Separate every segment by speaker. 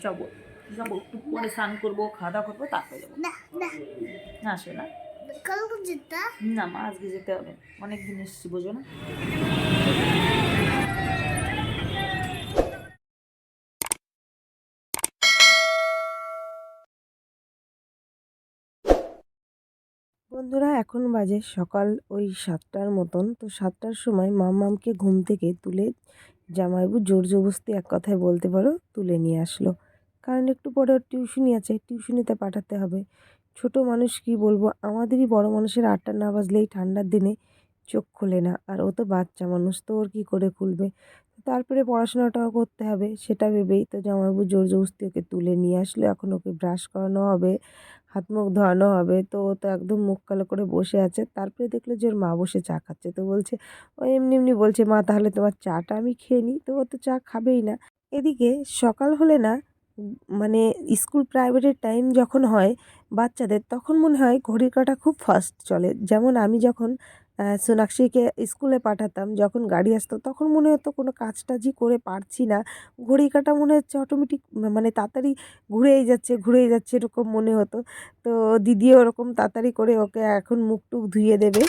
Speaker 1: যাবো যাবো একটু পরে স্নান করবো, খাওয়া দাওয়া করবো, তারপরে যাবো। না আসে না, না মা আজকে যেতে হবে, অনেক দিন এসেছি বোঝো না।
Speaker 2: বন্ধুরা এখন বাজে সকাল ওই 7টার মতন। তো 7টার সময় মাম্মামকে ঘুম থেকে তুলে জামাইবাবু জোর জবরদস্তি এক কথায় বলতে পারো তুলে নিয়ে আসলো। কারণ একটু পরে ওর টিউশনি আছে, টিউশনিতে পাঠাতে হবে। ছোট মানুষ কি বলবো, আমাদেরই বড় মানুষের 8টা না বাজলেই ঠান্ডার দিনে চোখ খোলে না, আর ও তো বাচ্চা মানুষ, তো ওর কী করে খুলবে। তারপরে পড়াশোনাটাও করতে হবে, সেটা ভেবেই তো জামাইবাবু জোর জবরদস্তি ওকে তুলে নিয়ে আসলো। এখন ওকে ব্রাশ করানো হবে, হাত মুখ ধোয়ানো হবে। তো ও তো একদম মুখ কালো করে বসে আছে। তারপরে দেখলো যে ওর মা বসে চা খাচ্ছে, তো বলছে, ও এমনি এমনি বলছে, মা তাহলে তোমার চাটা আমি খেয়ে নিই। তো ও তো চা খাবেই না। এদিকে সকাল হলে না, মানে স্কুল প্রাইভেটের টাইম যখন হয় বাচ্চাদের, তখন মনে হয় ঘড়ির কাঁটা খুব ফাস্ট চলে। যেমন আমি যখন সোনাক্ষীকে স্কুলে পাঠাতাম, যখন গাড়ি আসতো তখন মনে হতো কোনো কাজ টাজই করে পারছি না, ঘড়ির কাঁটা মনে হচ্ছে অটোমেটিক, মানে তাড়াতাড়ি ঘুরেই যাচ্ছে এরকম মনে হতো। তো দিদিও ওরকম তাড়াতাড়ি করে ওকে এখন মুখ টুক ধুয়ে দেবে।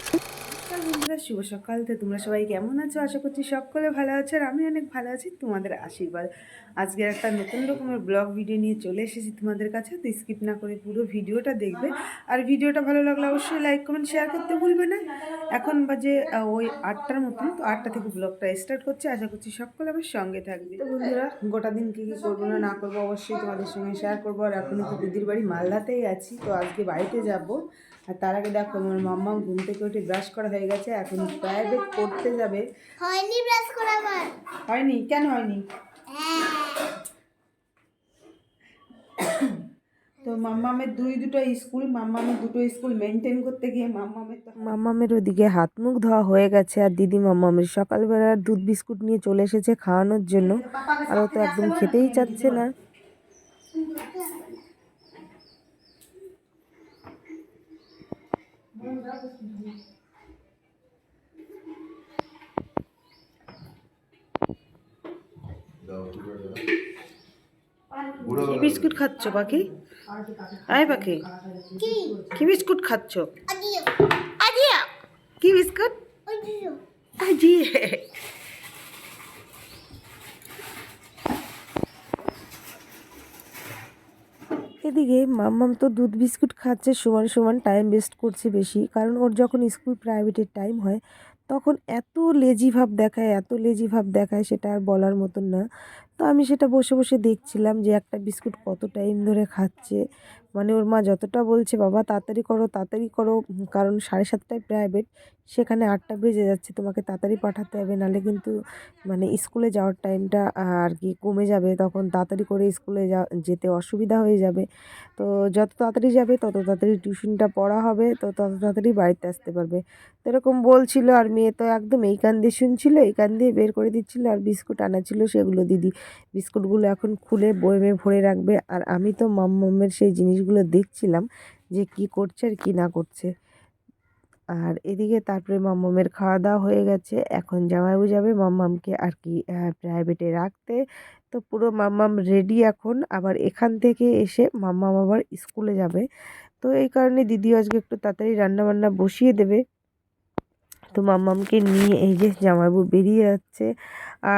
Speaker 2: বন্ধুরা শুভ সকাল। তো তোমরা সবাই কেমন আছো? আশা করছি সকলে ভালো আছো, আর আমি অনেক ভালো আছি, তোমাদের আশীর্বাদ। আজকে একটা নতুন রকমের ব্লগ ভিডিও নিয়ে চলে এসেছি তোমাদের কাছে। তো স্কিপ না করে পুরো ভিডিওটা দেখবে, আর ভিডিওটা ভালো লাগলে অবশ্যই লাইক কমেন্ট শেয়ার করতে ভুলবে না। এখন বাজে ওই 8টার মতন। তো 8টা থেকে ব্লগটা স্টার্ট করছে, আশা করছি সকলে আমার সঙ্গে থাকবে। তো বন্ধুরা গোটা দিন কী কী করবো না করবো অবশ্যই তোমাদের সঙ্গে শেয়ার করবো। আর এখন তো দিদির বাড়ি মালদাতেই আছি, তো আজকে বাড়িতে যাব। আর তার আগে দেখো আমার মাম্মা ঘুম থেকে উঠে ব্রাশ করা হয়ে গেছে, এখন প্রাইভেট পড়তে যাবে।
Speaker 3: হয়নি ব্রাশ করা আমার।
Speaker 2: হয়নি? কেন হয়নি? তো মাম্মামের দুটো স্কুল মেনটেন করতে গিয়ে মাম্মামের ওদিকে হাত মুখ ধোয়া হয়ে গেছে, আর দিদি মাম্মামের সকালবেলার দুধ বিস্কুট নিয়ে চলে এসেছে খাওয়ানোর জন্য। আর ও তো একদম খেতেই চাচ্ছে না। কি বিস্কুট খাচ্ছ পাখি? আয় পাখি, কি বিস্কুট খাচ্ছ? কি বিস্কুট? আজি। এদিকে মাম্মাম তো দুধ বিস্কুট খাচ্ছে, সমান সমান টাইম ওয়েস্ট করছে বেশি। কারণ ওর যখন স্কুল প্রাইভেটের টাইম হয় তখন এত লেজি ভাব দেখায় সেটা আর বলার মতন না। তো আমি সেটা বসে বসে দেখছিলাম যে একটা বিস্কুট কত টাইম ধরে খাচ্ছে। মানে ওর মা যতটা বলছে, বাবা তাড়াতাড়ি করো তাড়াতাড়ি করো, কারণ 7:30টায় প্রাইভেট, সেখানে 8টা বেজে যাচ্ছে, তোমাকে তাড়াতাড়ি পাঠাতে হবে, নাহলে কিন্তু মানে স্কুলে যাওয়ার টাইমটা আর কি কমে যাবে, তখন তাড়াতাড়ি করে স্কুলে যেতে অসুবিধা হয়ে যাবে। তো যত তাড়াতাড়ি যাবে তত তাড়াতাড়ি টিউশনটা পড়া হবে, তো তত তাড়াতাড়ি বাড়িতে আসতে পারবে। তো এরকম বলছিল, আর মেয়ে তো একদম এই কান দিয়ে শুনছিল, এই কান দিয়ে বের করে দিচ্ছিল। আর বিস্কুট আনা ছিল, সেগুলো দিদি বিস্কুটগুলো এখন খুলে বয়মে ভরে রাখবে। আর আমি তো মাম্মামের সেই জিনিসগুলো দেখছিলাম যে কি করছে আর কি না করছে। আর এদিকে তারপরে মাম্মামের খাওয়া দাওয়া হয়ে গেছে, এখন জামাইবাবু যাবে মাম্মামকে আর কি প্রাইভেটে রাখতে। তো পুরো মাম্মাম রেডি এখন, আবার এখান থেকে এসে মাম্মাম আবার স্কুলে যাবে। তো এই কারণে দিদিও আজকে একটু তাড়াতাড়ি রান্নাবান্না বসিয়ে দেবে। তো মাম্মামকে নিয়ে এই যে জামাইবাবু বেরিয়ে যাচ্ছে।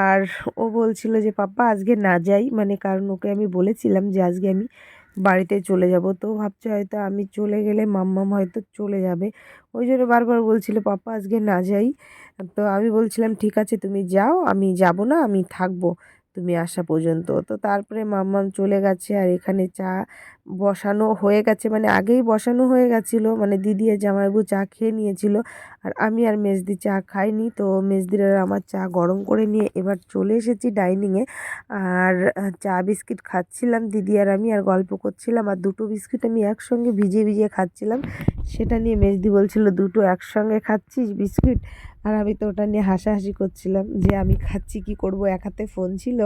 Speaker 2: আর ও বলছিল যে পাপা আজকে না যাই, মানে কারণ ওকে আমি বলেছিলাম যে আজকে আমি বাড়িতে চলে যাব। তো ভাবছে হয়তো আমি চলে গেলে মাম্মাম হয়তো চলে যাবে, ওই জন্য বারবার বলছিল পাপা আজকে না যাই। তো আমি বলছিলাম ঠিক আছে তুমি যাও, আমি যাব না, আমি থাকবো তুমি আসা পর্যন্ত। তো তারপরে মাম্মাম চলে গেছে, আর এখানে চা বসানো হয়ে গেছে, মানে আগেই বসানো হয়ে গেছিলো, মানে দিদি আর জামাইবাবু চা খেয়ে নিয়েছিল। আর আমি আর মেজদি চা খাইনি। তো মেজদির আর আমার চা গরম করে নিয়ে এবার চলে এসেছি ডাইনিংয়ে। আর চা বিস্কিট খাচ্ছিলাম দিদি আর আমি, আর গল্প করছিলাম। আর দুটো বিস্কিট আমি একসঙ্গে ভিজিয়ে ভিজিয়ে খাচ্ছিলাম, সেটা নিয়ে মেজদি বলছিল দুটো একসঙ্গে খাচ্ছিস বিস্কিট। আর আমি তো ওটা নিয়ে হাসাহাসি করছিলাম যে আমি খাচ্ছি, কি করব, এক হাতে ফোন ছিল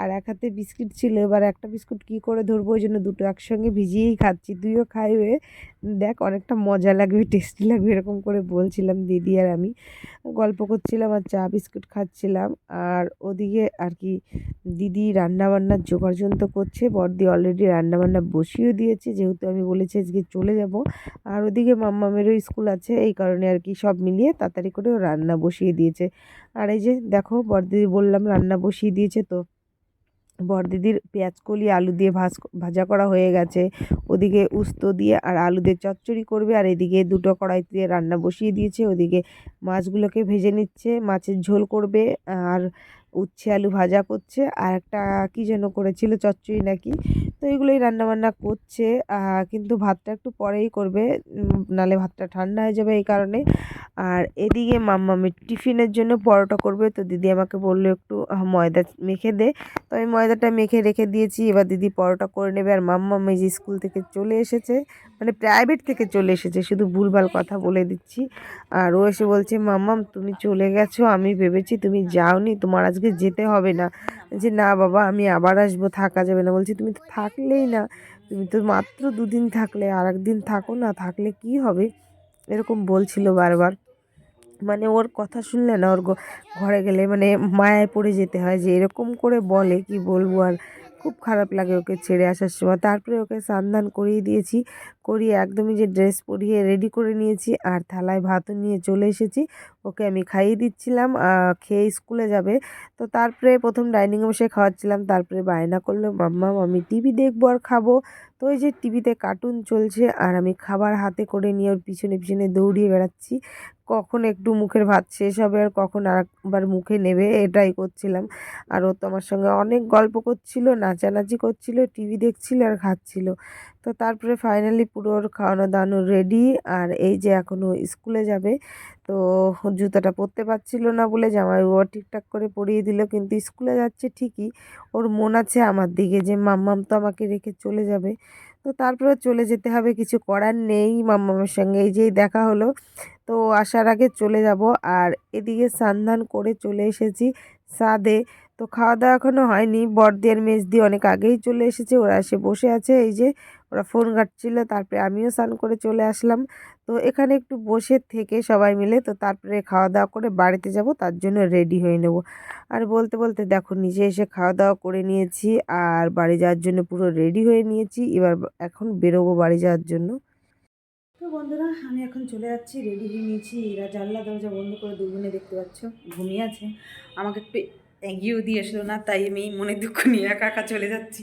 Speaker 2: আর এক হাতে বিস্কিট ছিল, এবার একটা বিস্কুট কি করে ধরবো, ওই জন্য দুটো একসঙ্গে সঙ্গে ভিজিয়েই খাচ্ছি, তুইও খাইবে দেখ, অনেকটা মজা লাগবে, টেস্টি লাগবে, এরকম করে বলছিলাম দিদি আর আমি গল্প করছিলাম আর চা বিস্কুট খাচ্ছিলাম। আর ওদিকে আর কি দিদি রান্নাবান্নার জোগাড় যন্ত্র করছে, বড়দি অলরেডি রান্নাবান্না বসিয়েও দিয়েছে, যেহেতু আমি বলেছি আজকে চলে যাব। আর ওদিকে মাম্মামেরও স্কুল আছে, এই কারণে আর কি সব মিলিয়ে তাড়াতাড়ি করে ও রান্না বসিয়ে দিয়েছে। আর এই যে দেখো বড়দিদি বললাম রান্না বসিয়ে দিয়েছে, তো বড়দিদির পেঁয়াজকলি আলু দিয়ে ভাজা করা হয়ে গেছে, ওদিকে উস্তো দিয়ে আর আলু দিয়ে চচ্চড়ি করবে, আর এদিকে দুটো কড়াইতে রান্না বসিয়ে দিয়েছে, ওদিকে মাছগুলোকে ভেজে নিচ্ছে, মাছের ঝোল করবে, আর উচ্ছে আলু ভাজা করছে, আর একটা কী যেন করেছিল চচ্চড়ি নাকি। তো এগুলোই রান্নাবান্না করছে, কিন্তু ভাতটা একটু পরেই করবে, নালে ভাতটা ঠান্ডা হয়ে যাবে এই কারণে। আর এদিকে মাম্মামের টিফিনের জন্য পরোটা করবে, তো দিদি আমাকে বললো একটু ময়দা মেখে দে, তো আমি ময়দাটা মেখে রেখে দিয়েছি, এবার দিদি পরোটা করে নেবে। আর মাম্মাম এই যে স্কুল থেকে চলে এসেছে, মানে প্রাইভেট থেকে চলে এসেছে, শুধু ভুলভাল কথা বলে দিচ্ছি। আর ও এসে বলছে মাম্মাম তুমি চলে গেছো, আমি ভেবেছি তুমি যাওনি, তোমার আজকে যেতে হবে না। যে না বাবা আমি আবার আসবো, থাকা যাবে না। বলছি তুমি তো থাকলেই না, তুমি তো মাত্র 2 দিন থাকলে, আর একদিন থাকো না, থাকলে কি হবে, এরকম বলছিল বারবার। মানে ওর কথা শুনলে না, ওর ঘরে গেলে মানে মায়ায় পড়ে যেতে হয়, যে এরকম করে বলে কি বলবো। আর খুব খারাপ লাগে ওকে ছেড়ে আসার সময়। তারপরে ওকে স্নান করিয়ে দিয়েছি, করিয়ে একদমই যে ড্রেস পরিয়ে রেডি করে নিয়েছি, আর থালায় ভাতও নিয়ে চলে এসেছি, ওকে আমি খাইয়ে দিচ্ছিলাম, খেয়ে স্কুলে যাবে। তো তারপরে প্রথম ডাইনিংয়ে বসে খাওয়াচ্ছিলাম, তারপরে বায়না করলো মাম্মাম আমি টিভি দেখবো আর খাবো। তো ওই যে টিভিতে কার্টুন চলছে, আর আমি খাবার হাতে করে নিয়ে ওর পিছনে পিছনে দৌড়িয়ে বেড়াচ্ছি, কখন একটু মুখের ভাত শেষ হবে আর কখন আরেকবার মুখে নেবে, এটাই করছিলাম। আর ও তো আমার সঙ্গে অনেক গল্প করছিল, নাচানাচি করছিল, টিভি দেখছিল আর খাচ্ছিল। তো তারপরে ফাইনালি পুরো ওর খাওয়ানো দাওয়ানো রেডি। আর এই যে এখনও স্কুলে যাবে, তো জুতাটা পরতে পারছিল না বলে জামাইবাবু ঠিকঠাক করে পরিয়ে দিল, কিন্তু স্কুলে যাচ্ছে ঠিকই, ওর মন আছে আমার দিকে, যে মাম্মাম তো আমাকে রেখে চলে যাবে। তো তারপরে চলে যেতে হবে, কিছু করার নেই। মাম্মামের সঙ্গে এই যেই দেখা হলো, তো আসার আগে চলে যাব। আর এদিকে স্নান করে চলে এসেছি ছাদে। তো খাওয়া দাওয়া এখনও হয়নি, বড়দি আর মেজদি অনেক আগেই চলে এসেছে, ওরা এসে বসে আছে, এই যে ওরা ফোন ঘাঁটছিল। তারপরে আমিও স্নান করে চলে আসলাম, তো এখানে একটু বসে থেকে সবাই মিলে, তো তারপরে খাওয়া দাওয়া করে বাড়িতে যাব, তার জন্য রেডি হয়ে নেব। আর বলতে বলতে দেখো নিজে এসে খাওয়া দাওয়া করে নিয়েছি, আর বাড়ি যাওয়ার জন্য পুরো রেডি হয়ে নিয়েছি, এবার এখন বেরোবো বাড়ি যাওয়ার জন্য।
Speaker 1: তো বন্ধুরা আমি এখন চলে যাচ্ছি, রেডি হয়ে নিয়েছি, এরা জানলা দরজা বন্ধ করে দুজনে দেখতে পাচ্ছ ঘুমিয়ে আছে, আমাকে একটু এগিয়েও দিয়ে আসলো না, তাই আমি মনে দুঃখ নিয়ে একা একা চলে যাচ্ছি।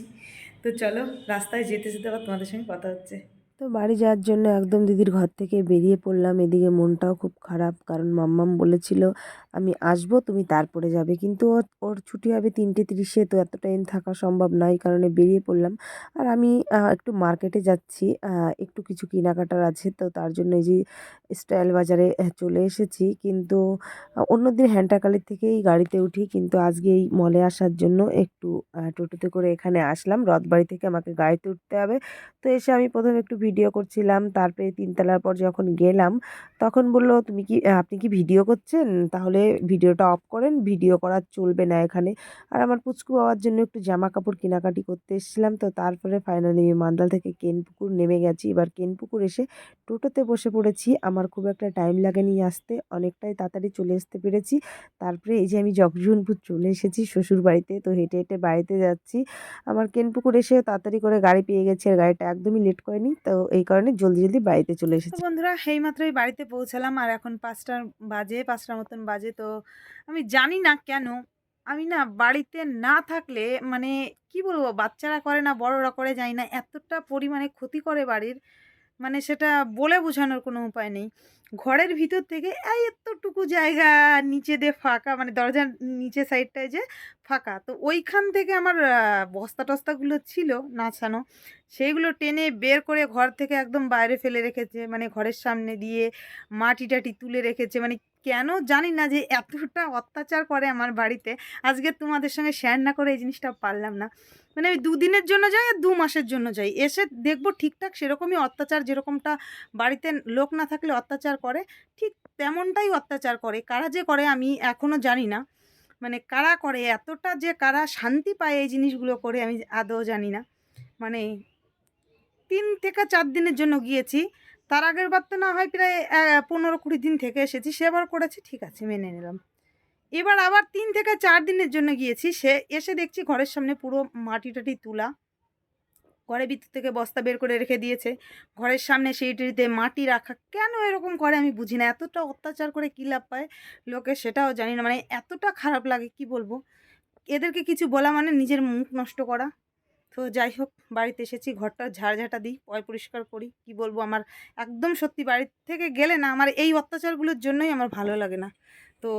Speaker 1: তো চলো রাস্তায় যেতে যেতে আবার তোমাদের সঙ্গে কথা হচ্ছে।
Speaker 2: তো বাড়ি যাওয়ার জন্য একদম দিদির ঘর থেকে বেরিয়ে পড়লাম। এদিকে মনটাও খুব খারাপ, কারণ মাম্মাম বলেছিল আমি আসবো তুমি তারপরে যাবে, কিন্তু ওর ছুটি হবে 3:30, তো এত টাইম থাকা সম্ভব নয়, এই কারণে বেরিয়ে পড়লাম। আর আমি একটু মার্কেটে যাচ্ছি, একটু কিছু কেনাকাটার আছে, তো তার জন্য এই যে স্টাইল বাজারে চলে এসেছি। কিন্তু অন্যদিন হ্যান্টাকালির থেকেই গাড়িতে উঠি, কিন্তু আজকে এই মলে আসার জন্য একটু টোটোতে করে এখানে আসলাম, রথবাড়ি থেকে আমাকে গাড়িতে উঠতে হবে। তো এসে আমি প্রথমে একটু ভিডিও করছিলাম, তারপরে 3 তলার পর যখন গেলাম তখন বলল তুমি কি আপনি কি ভিডিও করছেন, তাহলে ভিডিওটা অফ করেন, ভিডিও করা চলবে না এখানে। আর আমার পুচকু বাবার জন্য একটু জামা কাপড় কেনাকাটি করতে এসেছিলাম। তো তারপরে ফাইনালি মান্দাল থেকে কেনপুকুর নেমে গেছি, এবার কেনপুকুর এসে টোটোতে বসে পড়েছি। আমার খুব একটা টাইম লাগেনি আসতে, অনেকটাই তাড়াতাড়ি চলে আসতে পেরেছি। তারপরে এই যে আমি জগজীবনপুর চলে এসেছি শ্বশুর বাড়িতে, তো হেঁটে হেঁটে বাড়িতে যাচ্ছি। আমার কেনপুকুর এসে তাড়াতাড়ি করে গাড়ি পেয়ে গেছি, আর গাড়িটা একদমই লেট করেনি, তো এই কারণে জলদি জলদি বাড়িতে চলে
Speaker 1: তো
Speaker 2: এসেছি।
Speaker 1: বন্ধুরা এইমাত্রই বাড়িতে পৌঁছালাম, আর এখন 5টার মতন বাজে। তো আমি জানি না কেন আমি না বাড়িতে না থাকলে মানে কি বলবো, বাচ্চারা করে না বড়রা করে, জানি না এতটা পরিমাণে ক্ষতি করে বাড়ির, মানে সেটা বলে বোঝানোর কোনো উপায় নেই। ঘরের ভিতর থেকে এই এতটুকু জায়গা নিচে দিয়ে ফাঁকা, মানে দরজার নিচে সাইডটায় যে ফাঁকা, তো ওইখান থেকে আমার বস্তা টস্তাগুলো ছিল নাছানো, সেইগুলো টেনে বের করে ঘর থেকে একদম বাইরে ফেলে রেখেছে, মানে ঘরের সামনে দিয়ে মাটি টাটি তুলে রেখেছে, মানে কেন জানি না যে এতটা অত্যাচার করে আমার বাড়িতে। আজকে তোমাদের সঙ্গে শেয়ার না করে এই জিনিসটা পারলাম না। মানে আমি 2 দিনের জন্য যাই আর 2 মাসের জন্য যাই, এসে দেখবো ঠিকঠাক সেরকমই অত্যাচার, যেরকমটা বাড়িতে লোক না থাকলে অত্যাচার করে ঠিক তেমনটাই অত্যাচার করে। কারা যে করে আমি এখনও জানি না, মানে কারা করে, এতটা যে কারা শান্তি পায় এই জিনিসগুলো করে আমি আদৌ জানি না। মানে 3 থেকে 4 দিনের জন্য গিয়েছি। তার আগের বার তো না হয় প্রায় 15-20 দিন থেকে এসেছি, সেবার করেছি, ঠিক আছে মেনে নিলাম। এবার আবার 3 থেকে 4 দিনের জন্য গিয়েছি, সে এসে দেখছি ঘরের সামনে পুরো মাটি টাটি তুলা, ঘরের ভিতর থেকে বস্তা বের করে রেখে দিয়েছে, ঘরের সামনে সেইটিতে মাটি রাখা। কেন এরকম করে আমি বুঝি না, এতটা অত্যাচার করে কী লাভ পায় লোকে সেটাও জানি না, মানে এতটা খারাপ লাগে কি বলবো। এদেরকে কিছু বলা মানে নিজের মুখ নষ্ট করা। তো যাই হোক, বাড়িতে এসেছি, ঘরটা ঝাড়ঝাঁটা দিই, পরিষ্কার করি, কি বলবো, আমার একদম সত্যি বাড়ি থেকে গেলে না আমার এই অত্যাচারগুলোর জন্যই আমার ভালো লাগে না। তো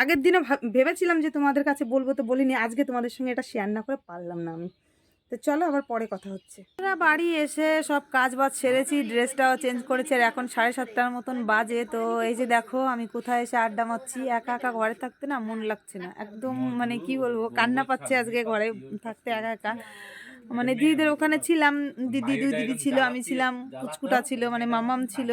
Speaker 1: আগের দিনও ভেবেছিলাম যে তোমাদের কাছে বলবো, তো বলিনি, আজকে তোমাদের সঙ্গে এটা শেয়ার না করে পারলাম না আমি। তো চলো আবার পরে কথা হচ্ছে। আমরা বাড়ি এসে সব কাজ বাজ সেরেছি, ড্রেসটাও চেঞ্জ করেছি, আর এখন 7:30 মতন বাজে। তো এই যে দেখো আমি কোথায় এসে আড্ডা মারছি, একা একা ঘরে থাকতে না মন লাগছে না একদম, মানে কি বলবো, কান্না পাচ্ছে আজকে ঘরে থাকতে একা একা। মানে দিদিদের ওখানে ছিলাম, দুই দিদি ছিল, আমি ছিলাম, পুচকুটা ছিল, মানে মামাম ছিল,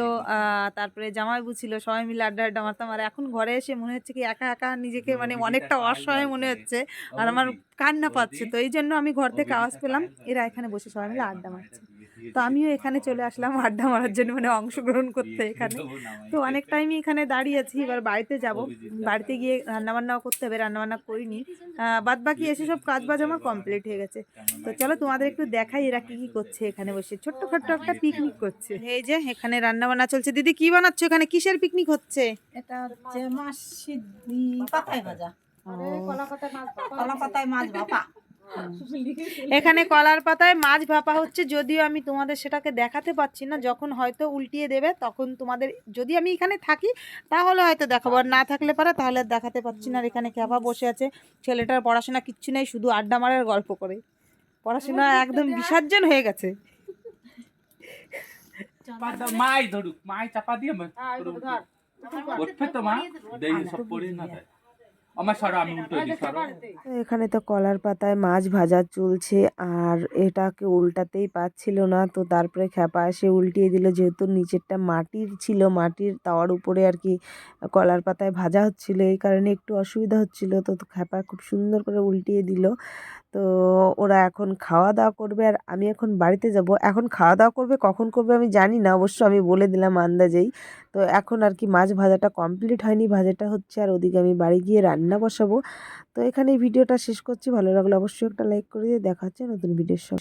Speaker 1: তারপরে জামাইবু ছিল, সবাই মিলে আড্ডা আড্ডা মারতাম। আর এখন ঘরে এসে মনে হচ্ছে কি একা একা নিজেকে মানে অনেকটা অসহায় মনে হচ্ছে, আর আমার কান্না পাচ্ছে। তো এই জন্য আমি ঘর থেকে আওয়াজ পেলাম, এরা এখানে বসে সবাই মিলে আড্ডা মারছে। তো আমিও এখানে চলে আসলাম আড্ডা মারার জন্য, মানে অংশগ্রহণ করতে এখানে। তো অনেক টাইমই এখানে দাঁড়িয়েছি, এবার বাড়িতে যাব, বাড়িতে গিয়ে রান্নাবান্নাও করতে হবে, রান্নাবান্না করিনি, বাদ বাকি এসে সব কাজ বাজ আমার কমপ্লিট হয়ে গেছে। তো চলো তোমাদের একটু দেখাই এরা কি কি করছে এখানে বসে, ছোট্টখাট্ট একটা পিকনিক করছে। এই যে এখানে রান্না বান্না চলছে। দিদি কি বানাচ্ছ এখানে, কিসের পিকনিক হচ্ছে?
Speaker 4: এটা হচ্ছে মাছ সিদ্ধি পাতায় ভাজা, কলা পাতায় মাছ ভাপা।
Speaker 1: এখানে কলার পাতায় মাছ ভাপা হচ্ছে, যদিও আমি তোমাদের সেটাকে দেখাতে পাচ্ছি না, যখন হয়তো উল্টিয়ে দেবে তখন তোমাদের, যদি আমি এখানে থাকি তাহলে হয়তো দেখাবো, আর না থাকলে পারে তাহলে আর দেখাতে পাচ্ছি না। আর এখানে ক্যাপা বসে আছে, ছেলেটার পড়াশোনা কিচ্ছু নেই, শুধু আড্ডা মারার গল্প করে, পড়াশোনা একদম বিসর্জন হয়ে গেছে।
Speaker 5: মাই ধরুক, মাই চাপা দিয়ে উঠবে তো মা, দেই সব পড়ে না যায় আমার সারা, আমি উল্টো দিই সারা।
Speaker 2: তো এখানে তো কলার পাতায় মাছ ভাজা চলছে, আর এটাকে উল্টাতেই পাচ্ছিল না, তো তারপরে খ্যাপা এসে উল্টিয়ে দিল, যেহেতু নিচেরটা মাটির ছিল, মাটির তাওয়ার উপরে আর কি কলার পাতায় ভাজা হচ্ছিল, এই কারণে একটু অসুবিধা হচ্ছিল। তো খ্যাপা খুব সুন্দর করে উল্টিয়ে দিল। তো ওরা এখন খাওয়া দাওয়া করবে, আর আমি এখন বাড়িতে যাব। এখন খাওয়া দাওয়া করবে, কখন করবে আমি জানি না, অবশ্য আমি বলে দিলাম আন্দাজেই। তো এখন আর কি মাছ ভাজাটা কমপ্লিট হয়নি, ভাজাটা হচ্ছে, আর ওদিকে আমি বাড়ি গিয়ে রান্না বসাবো। তো এখানে ভিডিওটা শেষ করছি, ভালো লাগলে অবশ্যই একটা লাইক করে দিয়ে দেখা হচ্ছে নতুন ভিডিওর সব।